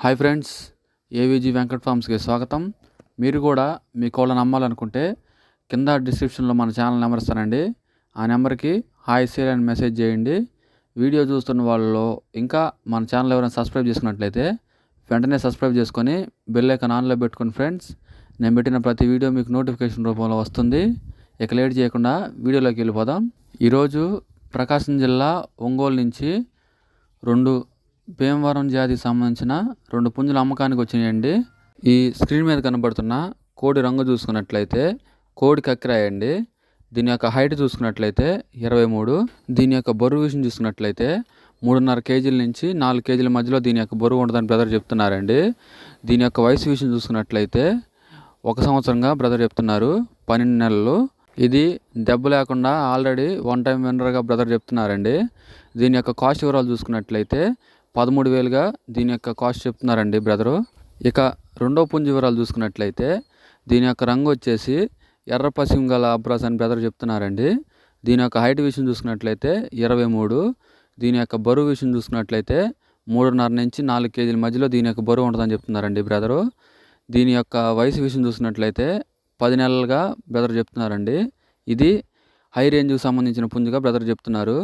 Hi friends, AVG Venkat ఫార్మ్స్కి స్వాగతం. మీరు కూడా మీ కోళ్ళని అమ్మాలనుకుంటే కింద డిస్క్రిప్షన్లో మన ఛానల్ నెంబర్ ఇస్తానండి. ఆ నెంబర్కి హాయ్ సేల్ అని మెసేజ్ చేయండి. వీడియో చూస్తున్న వాళ్ళలో ఇంకా మన ఛానల్ ఎవరైనా సబ్స్క్రైబ్ చేసుకున్నట్లయితే వెంటనే సబ్స్క్రైబ్ చేసుకొని బెల్ ఐకాన్ ఆన్లో పెట్టుకోండి ఫ్రెండ్స్. నేను పెట్టిన ప్రతి వీడియో మీకు నోటిఫికేషన్ రూపంలో వస్తుంది. ఇక లేట్ చేయకుండా వీడియోలోకి వెళ్ళిపోదాం. ఈరోజు ప్రకాశం జిల్లా ఒంగోలు నుంచి భీమవరం జాతికి సంబంధించిన 2 పుంజులు అమ్మకానికి వచ్చినాయండి. ఈ స్క్రీన్ మీద కనబడుతున్న కోడి రంగు చూసుకున్నట్లయితే కోడి కక్కిరాయండి. దీని యొక్క హైట్ చూసుకున్నట్లయితే 23. దీని యొక్క బరువు విషయం చూసుకున్నట్లయితే 3.5 కేజీల నుంచి 4 కేజీల మధ్యలో దీని యొక్క బరువు ఉంటుందని బ్రదర్ చెప్తున్నారండి. దీని యొక్క వయసు విషయం చూసుకున్నట్లయితే 1 సంవత్సరంగా బ్రదర్ చెప్తున్నారు, 12 నెలలు. ఇది దెబ్బ లేకుండా ఆల్రెడీ 1 టైం విన్నర్గా బ్రదర్ చెప్తున్నారండి. దీని యొక్క కాస్ట్ వివరాలు చూసుకున్నట్లయితే 13,000గా దీని యొక్క కాస్ట్ చెప్తున్నారండి బ్రదరు. ఇక రెండో పుంజు వివరాలు చూసుకున్నట్లయితే దీని యొక్క రంగు వచ్చేసి ఎర్ర పసిమి గల అబ్రాస్ అని బ్రదర్ చెప్తున్నారండి. దీని యొక్క హైట్ విషయం చూసుకున్నట్లయితే 23. దీని యొక్క బరువు విషయం చూసుకున్నట్లయితే 3.5 నుంచి 4 కేజీల మధ్యలో దీని యొక్క బరువు ఉంటుందని చెప్తున్నారండి బ్రదరు. దీని యొక్క వయసు విషయం చూసుకున్నట్లయితే 10 నెలలుగా బ్రదర్ చెప్తున్నారండి. ఇది హై రేంజ్కి సంబంధించిన పుంజుగా బ్రదర్ చెప్తున్నారు.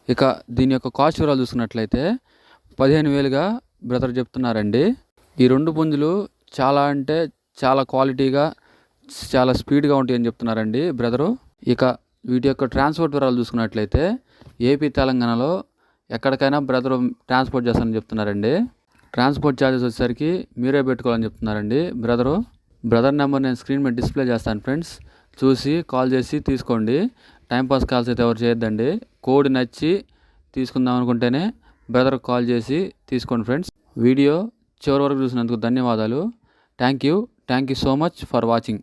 ఇక దీని యొక్క కాస్ట్ వివరాలు చూసుకున్నట్లయితే 15,000గా బ్రదర్ చెప్తున్నారండి. ఈ 2 పుంజులు చాలా అంటే చాలా క్వాలిటీగా చాలా స్పీడ్గా ఉంటాయని చెప్తున్నారండి బ్రదరు. ఇక వీటి యొక్క ట్రాన్స్పోర్ట్ వివరాలు చూసుకున్నట్లయితే ఏపీ తెలంగాణలో ఎక్కడికైనా బ్రదరు ట్రాన్స్పోర్ట్ చేస్తానని చెప్తున్నారండి. ట్రాన్స్పోర్ట్ ఛార్జెస్ వచ్చేసరికి మీరే పెట్టుకోవాలని చెప్తున్నారండి బ్రదరు. బ్రదర్ నెంబర్ నేను స్క్రీన్ మీద డిస్ప్లే చేస్తాను ఫ్రెండ్స్, చూసి కాల్ చేసి తీసుకోండి. టైంపాస్ కాల్స్ అయితే ఎవరు చేయొద్దండి. కోడి నచ్చి తీసుకుందాం అనుకుంటేనే బ్రదర్కి కాల్ చేసి తీసుకోండి ఫ్రెండ్స్. వీడియో చివరి వరకు చూసినందుకు ధన్యవాదాలు. Thank you so much for watching.